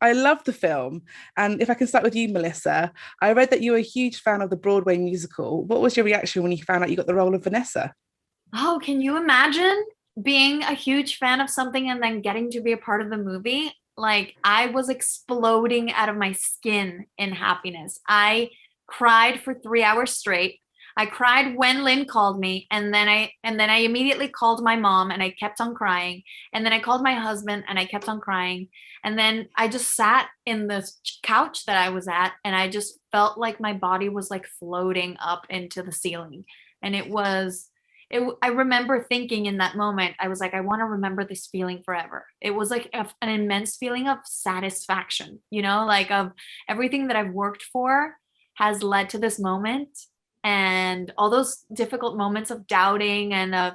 I love the film. And if I can start with you, Melissa, I read that you were a huge fan of the Broadway musical. What was your reaction when you found out you got the role of Vanessa? Oh, can you imagine being a huge fan of something and then getting to be a part of the movie? Like, I was exploding out of my skin in happiness. I cried for 3 hours straight. I cried when Lynn called me, and then I immediately called my mom and I kept on crying. And then I called my husband and I kept on crying. And then I just sat in the couch that I was at and I just felt like my body was like floating up into the ceiling. And I remember thinking in that moment, I was like, I want to remember this feeling forever. It was like an immense feeling of satisfaction, like of everything that I've worked for has led to this moment. And all those difficult moments of doubting and of,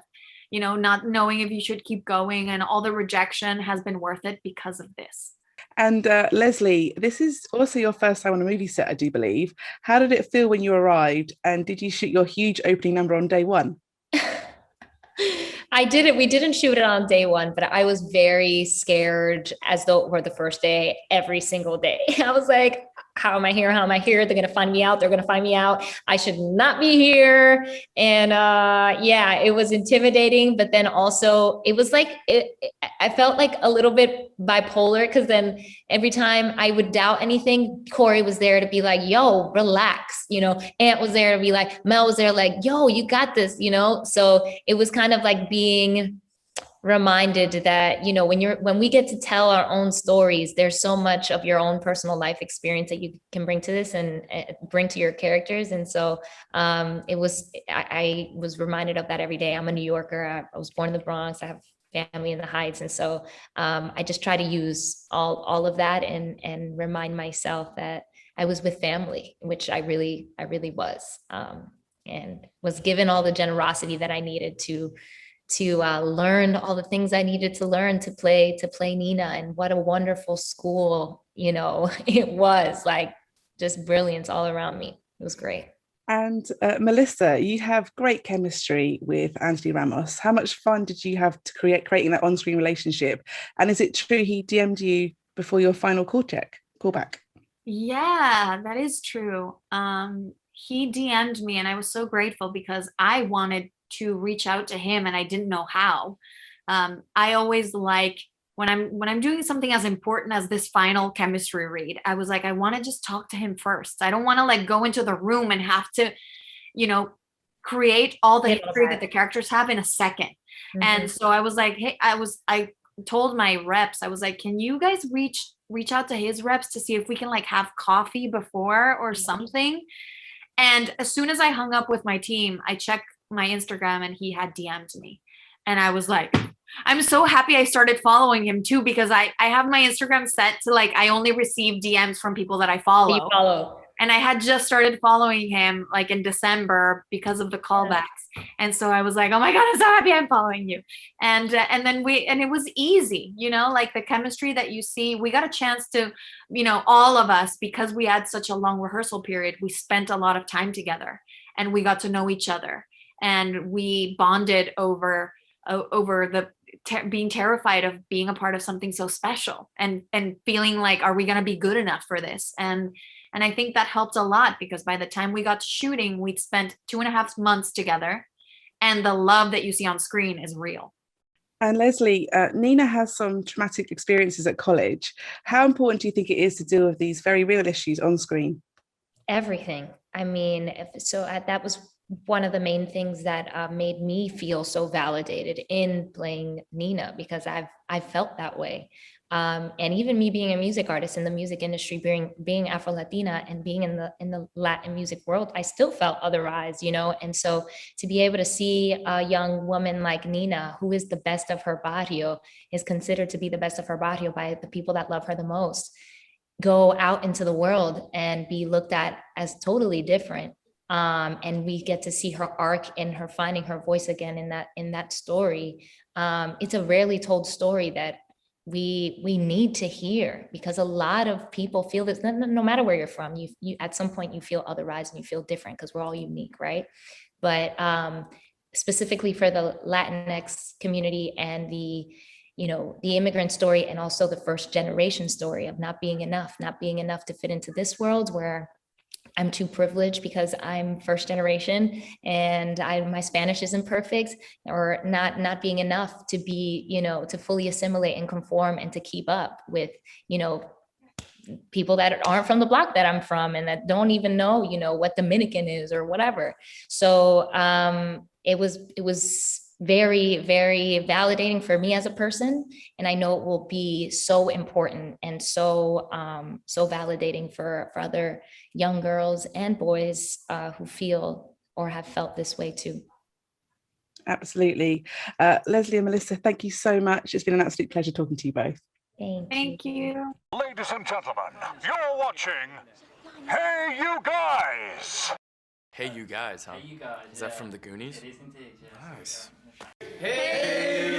not knowing if you should keep going and all the rejection has been worth it because of this. And Leslie, this is also your first time on a movie set, I do believe. How did it feel when you arrived? And did you shoot your huge opening number on day one? I did it. We didn't shoot it on day one, but I was very scared as though it were the first day every single day. I was like, how am I here? How am I here? They're going to find me out. They're going to find me out. I should not be here. And yeah, it was intimidating, but then also it was like, I felt like a little bit bipolar because then every time I would doubt anything, Corey was there to be like, yo, relax. Aunt was there to be like, Mel was there like, yo, you got this, So it was kind of like being reminded that when we get to tell our own stories, there's so much of your own personal life experience that you can bring to this and bring to your characters. And so I was reminded of that every day. I'm a New Yorker. I was born in the Bronx. I have family in the Heights, and so I just try to use all of that and remind myself that I was with family, which I really was, and was given all the generosity that I needed to learn all the things I needed to learn to play Nina. And what a wonderful school, it was like just brilliance all around me. It was great. And Melissa, you have great chemistry with Anthony Ramos. How much fun did you have to creating that on-screen relationship? And is it true he DM'd you before your final callback? Yeah, that is true. He DM'd me and I was so grateful because I wanted to reach out to him and I didn't know how. I always like when I'm doing something as important as this final chemistry read, I was like, I want to just talk to him first. I don't want to like go into the room and have to, create all the history that the characters have in a second. Mm-hmm. And so I was like, hey, I told my reps, I was like, can you guys reach out to his reps to see if we can like have coffee before or something? And as soon as I hung up with my team, I checked my Instagram and he had DM'd me. And I was like, I'm so happy I started following him too, because I have my Instagram set to like, I only receive DMs from people that I follow. You follow. And I had just started following him like in December because of the callbacks. And so I was like, oh my God, I'm so happy I'm following you. And then it was easy, like the chemistry that you see, we got a chance to, all of us, because we had such a long rehearsal period, we spent a lot of time together and we got to know each other. And we bonded over being terrified of being a part of something so special and feeling like, are we going to be good enough for this? And I think that helped a lot because by the time we got to shooting, we'd spent 2.5 months together and the love that you see on screen is real. And Leslie, Nina has some traumatic experiences at college. How important do you think it is to deal with these very real issues on screen? Everything. I mean, that was one of the main things that made me feel so validated in playing Nina, because I've felt that way. And even me being a music artist in the music industry, being Afro-Latina and being in the Latin music world, I still felt otherized, and so to be able to see a young woman like Nina, who is the best of her barrio, is considered to be the best of her barrio by the people that love her the most, go out into the world and be looked at as totally different. And we get to see her arc in her finding her voice again in that story. It's a rarely told story that we need to hear, because a lot of people feel this, no matter where you're from, you at some point you feel otherized and you feel different because we're all unique, right? But specifically for the Latinx community and the the immigrant story, and also the first generation story of not being enough to fit into this world where I'm too privileged because I'm first generation and my Spanish isn't perfect, or not being enough to be, to fully assimilate and conform and to keep up with, people that aren't from the block that I'm from and that don't even know, what Dominican is or whatever. So it was very, very validating for me as a person. And I know it will be so important and so validating for other young girls and boys who feel or have felt this way too. Absolutely. Leslie and Melissa, thank you so much. It's been an absolute pleasure talking to you both. Thank you. Ladies and gentlemen, you're watching Hey You Guys! Hey You Guys, huh? Hey You Guys. Is that from the Goonies? It is indeed, yes. Nice. Hey